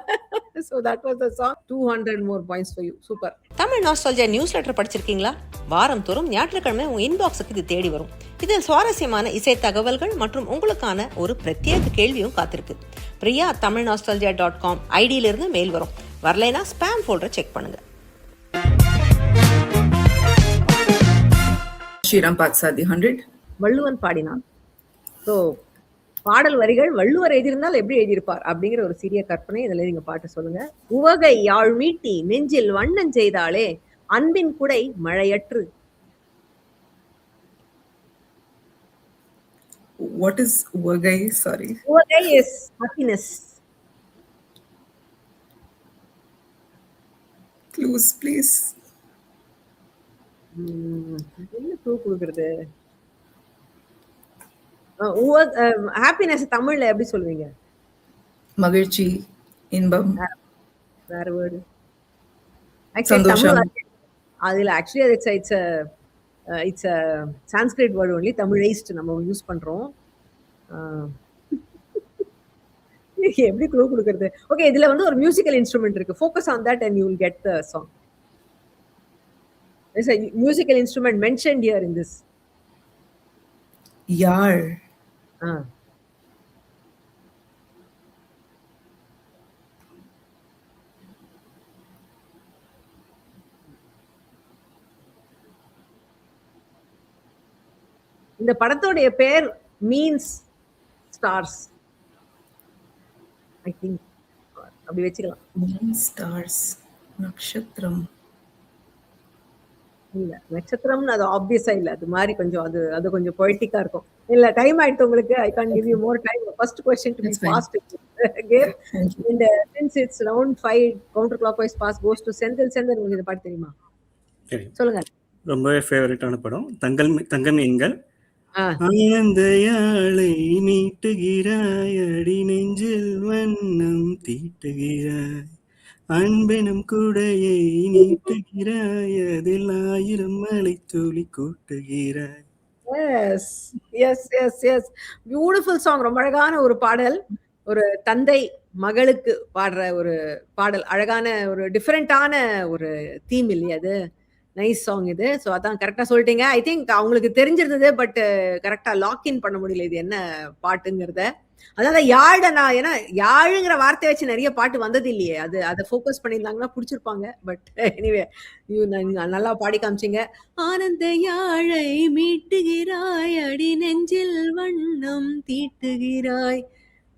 [SPEAKER 1] So that was the song. 200 more points for you. Super.
[SPEAKER 6] Tamil nostalgia news letter படிச்சிருக்கீங்களா? வாரம் தோறும் ஞாயிற்றுக்கிழமை உங்க இன்பாக்ஸுக்கு இது தேடி வரும். இதில் சுவாரஸ்யமான இசை தகவல்கள் மற்றும் உங்களுக்கான ஒரு பிரத்யேக கேள்வியும் காத்திருக்கு. பிரியா தமிழ் நாஸ்டால்ஜியா.com ஐடியிலிருந்து மெயில் வரும். வரலைனா ஸ்பாம் ஃபோல்டரை செக் பண்ணுங்க.
[SPEAKER 2] ஸ்ரீராம் பார்சாதி 100.
[SPEAKER 1] வள்ளுவன் பாடினான். ஸோ பாடல் வரிகள் வள்ளுவர் எழுதியிருந்தால் எப்படி எழுதியிருப்பார் அப்படிங்கிற ஒரு சிறிய கற்பனை. இதுல நீங்க பாட்டு சொல்லுங்க. உவகை யாழ் மீட்டி நெஞ்சில் வண்ணம் செய்தாலே அன்பின் குடை மழையற்று.
[SPEAKER 2] What is Uvagai? Sorry.
[SPEAKER 1] Uvagai is happiness.
[SPEAKER 2] Clues, please.
[SPEAKER 1] என்ன க்ளூ கொடுக்கறது? ஹாப்பினஸ் தமிழ்ல எப்படி சொல்லுவீங்க?
[SPEAKER 2] மகிழ்ச்சி, இன்பம்,
[SPEAKER 1] வேற வேர்டு.
[SPEAKER 2] சந்தோஷம்.
[SPEAKER 1] அதுல actually it's Sanskrit word only. Tamilised நம்ம யூஸ் பண்றோம். எப்படி க்ளூ கொடுக்கறது? ஓகே, இதுல வந்து ஒரு மியூசிக்கல் இன்ஸ்ட்ருமெண்ட் இருக்கு. Focus on that and you will get the song. There's a musical instrument mentioned here in this.
[SPEAKER 2] யாழ்.
[SPEAKER 1] இந்த படத்தோடைய பேர் மீன்ஸ் ஸ்டார்ஸ். ஐ திங்க் அப்படி வச்சுக்கலாம்.
[SPEAKER 2] Stars. Nakshatram.
[SPEAKER 1] இல்ல நட்சத்திரம்னு அது ஆப்வியஸா இல்ல. அது மாதிரி கொஞ்சம் அது கொஞ்சம் பொய்டிக்கா இருக்கும். இல்ல டைம் ஆயிடுச்சு உங்களுக்கு. I can give you more time. First question to be
[SPEAKER 2] That's fine.
[SPEAKER 1] Past game.
[SPEAKER 2] Thank you.
[SPEAKER 1] இந்த since it's round 5 counter clockwise pass goes to Senthil. உங்களுக்கு இந்த பாட்டு தெரியுமா?
[SPEAKER 5] சரி,
[SPEAKER 1] சொல்லுங்க.
[SPEAKER 5] ரொம்பவே ஃபேவரட்டான படம். தங்கம் எங்கள்
[SPEAKER 1] ஆ,
[SPEAKER 5] ஆனந்த யாழை மீட்டுகிறாய், அடி நெஞ்சில் வண்ணம் தீட்டுகிறாய், அன்பெனும் குடையை நீட்டுகிறாய், அதில் 1000 மலை துளி கூட்டுகிறாய்.
[SPEAKER 1] yes yes yes yes beautiful song. ரொம்ப அழகான ஒரு பாடல். ஒரு தந்தை மகளுக்கு பாடுற ஒரு பாடல். அழகான ஒரு டிஃபரெண்டான ஒரு தீம் இல்லையா அது? நைஸ் சாங் இது. ஸோ அதான் கரெக்டா சொல்லிட்டீங்க. ஐ திங்க் அவங்களுக்கு தெரிஞ்சிருந்தது, பட் கரெக்டா லாக் இன் பண்ண முடியல இது என்ன பாட்டுங்கிறத. அதாவது யாழ நான் ஏன்னா யாழுங்கிற வார்த்தையை வச்சு நிறைய பாட்டு வந்தது இல்லையே. அதை ஃபோக்கஸ் பண்ணியிருந்தாங்கன்னா பிடிச்சிருப்பாங்க. பட் எனிவே நல்லா பாடி காமிச்சிங்க. ஆனந்த யாழை மீட்டுகிறாய், அடி நெஞ்சில் வண்ணம் தீட்டுகிறாய்.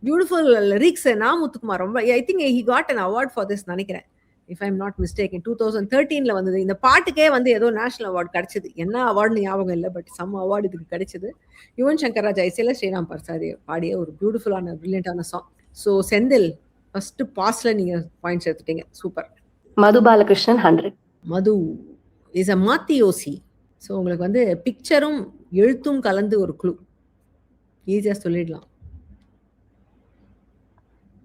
[SPEAKER 1] Beautiful lyrics. முத்துக்குமார் ரொம்ப I think he got an award for this நினைக்கிறேன். If I am not mistake 2013 வந்தது. இந்த பாட்டுக்கே ஏதோ நேஷனல் அவார்டு கிடைச்சது. என்ன அவார்டுன்னு ஞாபகம் இல்லை, பட் சம் அவார்டு இதுக்கு கிடைச்சது. யுவன் சங்கர் ராஜா இசையில ஸ்ரீராம் பர்சாதி பாடிய ஒரு பியூட்டிஃபுல்லான பிரில்லியண்டான சாங். ஸோ செந்தில் ஃபர்ஸ்ட் பாஸ்ல நீங்க பாயிண்ட்ஸ் எடுத்துட்டீங்க. Super.
[SPEAKER 4] Madhu Balakrishnan 100.
[SPEAKER 1] Madhu is a மாத்தியோசி. So உங்களுக்கு பிக்சரும் எழுத்தும் கலந்து ஒரு க்ளூ. ஈஸியா சொல்லிடலாம்.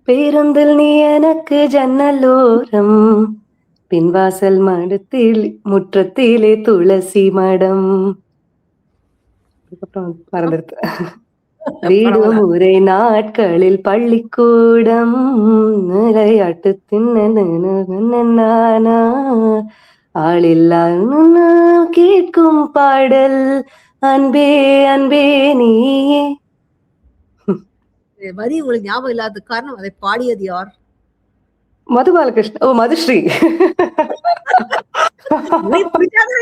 [SPEAKER 4] பேருந்தில் நீ எனக்கு ஜன்னலோரம், பின்வாசல் முற்றத்திலே துளசி மடம். அதுக்கப்புறம் மறந்துடுது. வீடும் ஒரே நாட்களில் பள்ளிக்கூடம், விளையாட்டு தின்னானா, ஆளில்லா கேட்கும் பாடல், அன்பே அன்பே நீயே.
[SPEAKER 1] வரி உங்களுக்கு ஞாபகம் இல்லாத காரணம் அதை பாடியது யார்?
[SPEAKER 4] மது பாலகிருஷ்ணன். ஓ, மதுஸ்ரீ.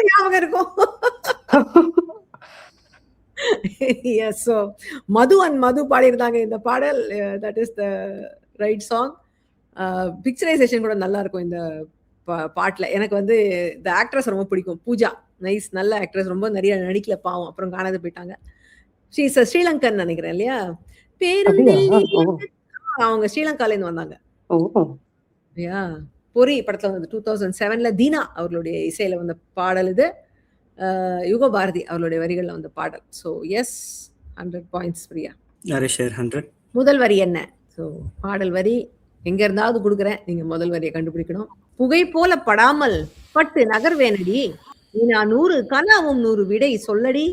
[SPEAKER 1] ஞாபகம் இருக்கும். Yes, so மது பாடியிருந்தாங்க இந்த பாடல். That is the right song. Picturisation கூட நல்லா இருக்கும் இந்த பாட்டுல. எனக்கு இந்த ஆக்ட்ரஸ் ரொம்ப பிடிக்கும். பூஜா நைஸ், நல்ல ஆக்ட்ரஸ். ரொம்ப நிறைய நடிக்கல பாவம், அப்புறம் காணாது போயிட்டாங்க. ஸ்ரீலங்கன் நினைக்கிறேன் இல்லையா? அவங்க ஸ்ரீலங்கால இருந்து வந்தாங்க. பொறி படத்துல 2007 தீனா அவர்களுடைய இசையில வந்த பாடல் இது. யுக பாரதி அவர்களுடைய வரிகள்ல வந்த பாடல். So yes, 100 points Priya.
[SPEAKER 5] நரேஷர் 100.
[SPEAKER 1] முதல் வரி என்ன? ஸோ பாடல் வரி எங்க இருந்தாவது கொடுக்குறேன், நீங்க முதல் வரியை கண்டுபிடிக்கணும். புகை போல படாமல் பட்டு நகர்வேனடி, நான் 100 கனாவும் 100 விடை சொல்லடி.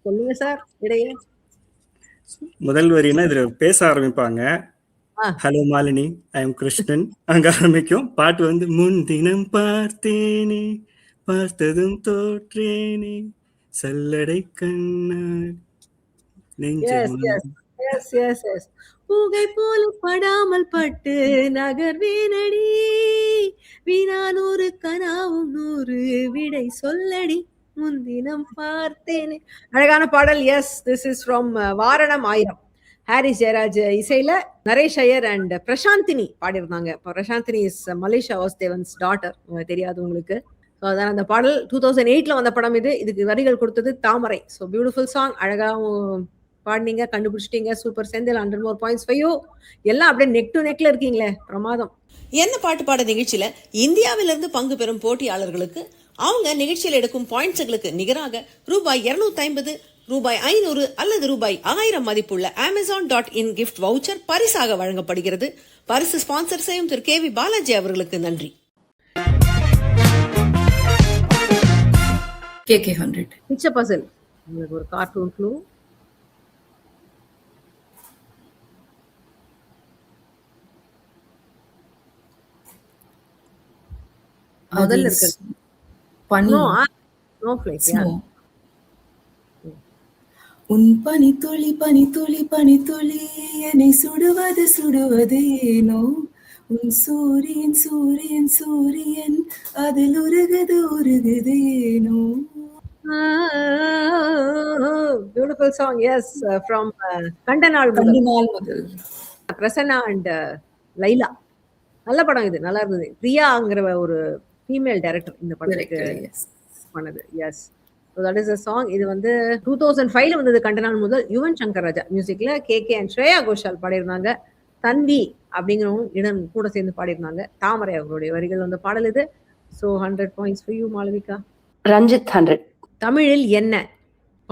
[SPEAKER 1] சொல்லுங்க சார் விடைய.
[SPEAKER 5] முதல் வரினா இதுல பேச ஆரம்பிப்பாங்க. Hello Malini, I am Krishnan அங்க ஆரம்பிக்கும். பாட்டு முன்தினம் பார்த்தேனே, பார்த்ததும் தோற்றேனே, சல்லடை கண்ணால்
[SPEAKER 1] புகை போல படாமல் பட்டு நகர்வேனடி, வீணான் 100 கனாவும் 100 விடை சொல்லடி, முன்தினம் பார்த்தேனே. அழகான பாடல். Yes, this is from Vaaranam 1000. Harris Jayaraj இசையில நரேஷ் ஐயர் அண்ட் பிரசாந்தினி பாடியிருந்தாங்க. பிரசாந்தினி இஸ் மலேசியா வாசுதேவன்ஸ் டாட்டர், தெரியாது உங்களுக்கு. ஸோ அதான் அந்த பாடல் 2008 வந்த படம் இது. இதுக்கு வரிகள் கொடுத்தது தாமரை. So beautiful song. அழகாகவும் பாடினீங்க, கண்டுபிடிச்சிட்டீங்க. Super Senthil, 100 more points for you. எல்லாம் அப்படியே நெக் டு நெக்ல இருக்கீங்களே, பிரமாதம்.
[SPEAKER 6] என்ன பாட்டு பாட நிகழ்ச்சியில இந்தியாவிலிருந்து பங்கு பெறும் போட்டியாளர்களுக்கு அவங்க நிகழ்ச்சியில் எடுக்கும் பாயிண்ட்ஸுகளுக்கு நிகராக ரூபாய் 250, ரூபாய் 500 அல்லது ரூபாய் 1000 மதிப்புள்ள Amazon.in gift voucher பரிசாக வழங்கப்படுகிறது. பரிசு ஸ்பான்சர் செய்யும் திரு KV பாலாஜி அவர்களுக்கு நன்றி.
[SPEAKER 2] KK 100.
[SPEAKER 1] பிக்சர் பசில். உங்களுக்கு ஒரு கார்ட்டூன் க்ளூ. முதல்ல இருக்கு.
[SPEAKER 2] பனி.
[SPEAKER 1] ஸ்னோஃப்ளேக்.
[SPEAKER 2] உன் பனித்துளி பனித்துளி பனித்துளி என்னை சுடுவது சுடுவது ஏனோ, உன் சூரியன் சூரியன் சூரியன் அதில் உருகுது உருகுது ஏனோ.
[SPEAKER 1] Beautiful beautiful song. Yes, from Kandanal Mudal.
[SPEAKER 2] Kandinal Mudal.
[SPEAKER 1] Prasanna and Laila. நல்ல படம் இது, நல்லா இருந்தது. பிரியாங்கிற ஒரு ஃபீமேல் டைரக்டர் இந்த படத்துக்கு
[SPEAKER 2] Director, yes.
[SPEAKER 1] பண்ணது. Yes, so that is a song. இது வந்து 2005ல வந்தது. கண்டனால் முதல் யுவன் சங்கர் ராஜா மியூசிக்ல கேகே அண்ட் ஸ்ரேயா கோஷால் பாடியிருந்தாங்க. தன்வி அப்படிங்கிறவங்க இடம் கூட சேர்ந்து பாடியிருந்தாங்க. தாமரை அவர்களுடைய வரிகள் வந்த பாடல் இது. So 100 points for you, Malavika.
[SPEAKER 4] Ranjit 100.
[SPEAKER 1] தமிழில் என்ன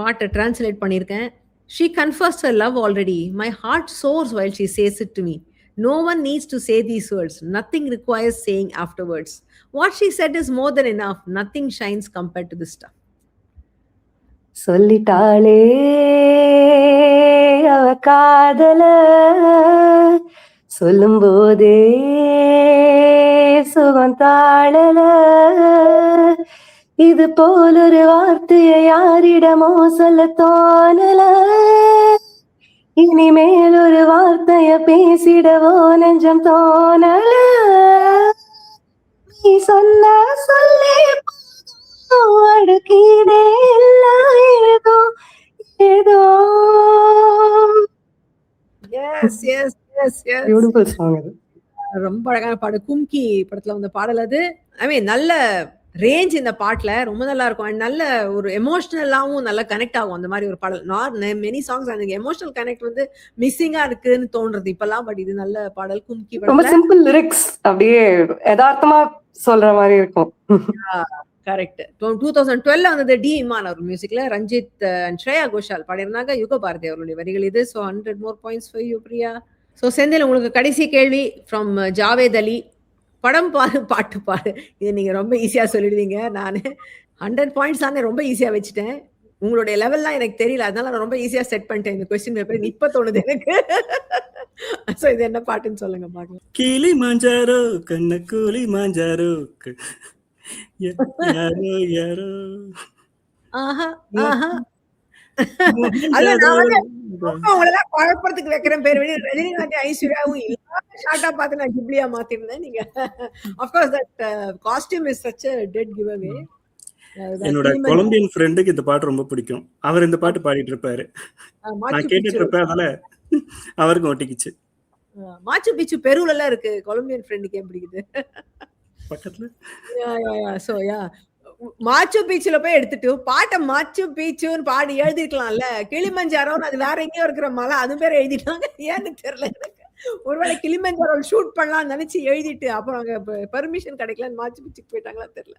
[SPEAKER 1] பாட்டை டிரான்ஸ்லேட் பண்ணியிருக்கேன். She confessed her love already. My heart soars while she says it to me. No one needs to say these words. Nothing requires saying afterwards. What she said is more than enough. Nothing shines compared to this stuff.
[SPEAKER 4] சொல்லிட்டாளே அவ காதல, சொல்லும் போதே சுகம் தாழல, இது போல் ஒரு வார்த்தையை யாரிடமோ சொல்ல தோணல, இனிமேல் ஒரு வார்த்தைய பேசிடவோ நெஞ்சம் தோணல, நீ சொன்ன சொல்லே அடுக்கீடே எல்லாம் ஏதோ ஏதோ.
[SPEAKER 1] Yes, yes, yes, yes.
[SPEAKER 4] Beautiful song இது.
[SPEAKER 1] ரொம்ப அழகான பாடல். கும்கி படத்துல வந்த பாடல் அது. ஐ மீன் நல்ல ரேஞ்ச் இந்த பாட்டுல, ரொம்ப நல்லா இருக்கும். அண்ட் நல்ல ஒரு எமோஷனலாவும் நல்லா கனெக்ட் ஆகும் அந்த மாதிரி ஒரு பாடல். நாட் மெனி சாங்ஸ் எனக்கு எமோஷனல் கனெக்ட் வந்து மிஸ்ஸிங்கா இருக்குன்னு தோன்றது இப்பெல்லாம். பட் இது நல்ல பாடல். கும்கி
[SPEAKER 4] ரொம்ப
[SPEAKER 1] படத்துல
[SPEAKER 4] சிம்பிள் லிரிக்ஸ், அப்படியே யதார்த்தமா சொல்ற மாதிரி இருக்கும்.
[SPEAKER 1] கரெக்ட். 2012ல வந்தது டி இமான் அவர் மியூசிக்ல. ரஞ்சித் அண்ட் ஸ்ரேயா கோஷால் பாடியிருந்தாங்க. யுக பாரதி அவர்களுடைய வரிகள் இது. So 100 more points for you, Priya. So Senthil, உங்களுக்கு கடைசி கேள்வி ஃப்ரம் ஜாவேத் அலி. படம் பாரு பாட்டு பாரு, இது நீங்க ரொம்ப ஈஸியா சொல்லிடுவீங்க. நான் 100 points தானே ரொம்ப ஈஸியா வச்சுட்டேன். உங்களுடைய லெவல்லாம் எனக்கு தெரியல, அதனால நான் ரொம்ப ஈஸியா செட் பண்ணிட்டேன் இந்த கொஸ்டின் பேப்பர். இப்ப தோணுது எனக்கு. ஸோ இது என்ன பாட்டுன்னு சொல்லுங்க பார்க்கலாம்.
[SPEAKER 5] கீழி மாஞ்சாரோ கண்ண கூலி மாஞ்சாரோ யாரோ யாரோ
[SPEAKER 1] ஆஹா ஆஹா. அதான் நான் வந்து உங்களெல்லாம் குழப்பறதுக்கு வைக்கிறேன் பேர். ரஜினிகாந்த் ஐஸ்வர்யாவும் இல்லாம ஷார்ட்டா பார்த்து நான் ஜிப்ளியா மாத்திருந்தேன். நீங்க of course that costume is such a dead giveaway.
[SPEAKER 5] என்னோட கொலம்பியன் ஃப்ரெண்டுக்கு இந்த பாட்டு ரொம்ப பிடிக்கும். அவர் இந்த பாட்டு பாடிட்டு இருப்பாரு, நான் கேட்டுட்டு இருப்பேன், அதனால அவருக்கு ஒட்டிக்கிச்சு.
[SPEAKER 1] மாச்சு பிச்சு பெருவுல எல்லாம் இருக்கு. கொலம்பியன் ஃப்ரெண்டுக்கு ஏன் பிடிக்குது?
[SPEAKER 5] பக்கத்துல
[SPEAKER 1] சோ மாச்சு பீச்சுல போய் எடுத்துட்டு பாட்டை மாச்சு பீச்சுன்னு பாடி எழுதிருக்கலாம்ல. கிளிமஞ்சாரோன்னு அது வேற எங்கேயோ இருக்கிற மலை, அது பேர் எழுதிட்டாங்க. ஏன்னு தெரியல எனக்கு. ஒருவேளை கிளிமஞ்சாரோ ஷூட் பண்ணலாம்னு நினைச்சு எழுதிட்டு அப்புறம் அங்க பெர்மிஷன் கிடைக்கலன்னு மாச்சு பீச்சுக்கு போயிட்டாங்களா தெரியல.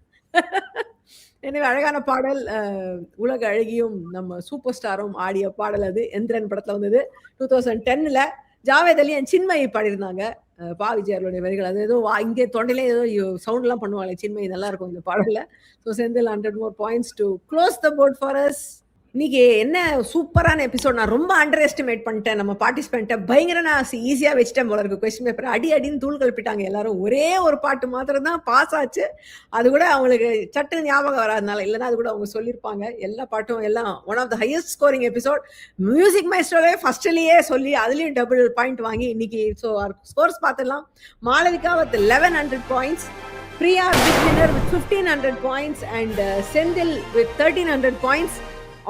[SPEAKER 1] எனவே அழகான பாடல். உலக அழகியும் நம்ம சூப்பர் ஸ்டாரும் ஆடிய பாடல் அது. எந்திரன் படத்துல வந்தது 2010ல. ஜாவேத் அலி அண்ட் சின்மயி பாடியிருந்தாங்க. பா விஜயர்களுடைய வரிகள். அது ஏதோ இங்கே தொண்டையிலே ஏதோ சவுண்ட் எல்லாம் பண்ணுவாங்க. சின்மயி நல்லா இருக்கும் இந்த பாடல்ல. So Senthil 100 more points to close the board for us. இன்னைக்கு என்ன சூப்பரான எபிசோட். நான் ரொம்ப அண்டர் எஸ்டிமேட் பண்ணிட்டேன் நம்ம பார்ட்டிசிபென்ட்டை. பயங்கர நான் ஈஸியா வச்சுட்டேன் போல இருக்கு. கொஸ்டின் பேப்பர் அடி அடின்னு தூள் கல்பிட்டாங்க எல்லாரும். ஒரே ஒரு பாட்டு மாத்திரம் தான் பாஸ் ஆச்சு. அது கூட அவங்களுக்கு சட்டு ஞாபகம் வராதனால, இல்லைன்னா அது கூட அவங்க சொல்லியிருப்பாங்க. எல்லா பாட்டும் எல்லாம் one of the highest scoring episode. Music மைஸ்டரோவே ஃபர்ஸ்ட்லயே சொல்லி அதுலயும் டபுள் பாயிண்ட் வாங்கி இன்னைக்கு. ஸோ ஸ்கோர்ஸ் பார்த்துடலாம். Malavika with 1100 points, Priya big winner with 1500 points, and Senthil with 1300 points.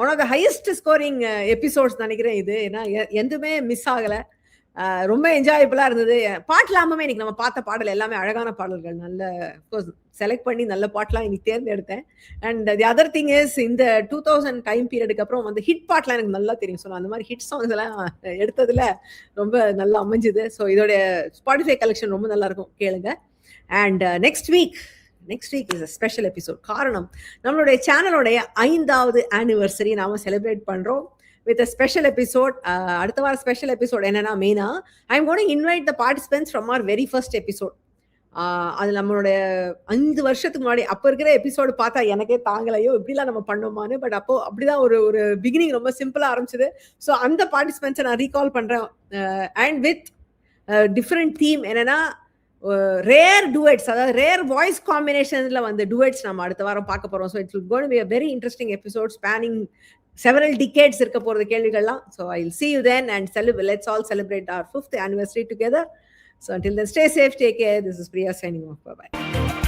[SPEAKER 1] One of the highest scoring episodes நினைக்கிறேன் இது. ஏன்னா எதுவுமே மிஸ் ஆகலை. ரொம்ப என்ஜாயபிளா இருந்தது. பாட்டு இல்லாமமே இன்னைக்கு நம்ம பார்த்த பாடல் எல்லாமே அழகான பாடல்கள். நல்ல செலக்ட் பண்ணி நல்ல பாட்டெலாம் இன்னைக்கு தேர்ந்தெடுத்தேன். And the other thing is, இந்த 2000 டைம் பீரியடுக்கு அப்புறம் வந்து ஹிட் பாட்லாம் எனக்கு நல்லா தெரியும். ஸோ அந்த மாதிரி ஹிட் சாங்ஸ் எல்லாம் எடுத்ததுல ரொம்ப நல்லா அமைஞ்சுது. ஸோ இதோடைய ஸ்பாட்டிஃபை கலெக்ஷன் ரொம்ப நல்லா இருக்கும், கேளுங்க. And next week is a special episode. காரணம், நம்மளுடைய சேனலோடைய 5வது ஆனிவர்சரி நாம செலிப்ரேட் பண்றோம் with a special episode. அடுத்த வார ஸ்பெஷல் எபிசோட் என்னன்னா, மெயினா I am going to invite the participants from our very first episode. அது நம்மளுடைய 5 வருஷத்துக்கு முன்னாடி அப்போ இருக்கிற எபிசோடு பார்த்தா எனக்கே தாங்கலையோ இப்படிலாம் நம்ம பண்ணோமான்னு. பட் அப்போ அப்படிதான் ஒரு பிகினிங் ரொம்ப சிம்பிளா ஆரம்பிச்சது. ஸோ அந்த பார்ட்டிசிபென்ட்ஸை நான் ரீகால் பண்றேன். And with different theme. என்னன்னா, ரேர் டுவெட்ஸ், அதாவது ரேர் வாய்ஸ் காம்பினேஷன்ல வந்து டுவெட்ஸ் நம்ம அடுத்த வாரம் பார்க்க போறோம். So it's going to be a very interesting episode spanning several decades இருக்க போறது கேள்விகள்லாம். So I'll see you then, and let's all celebrate our 5th anniversary together. So until then, stay safe, take care. This is Priya signing off. Bye bye.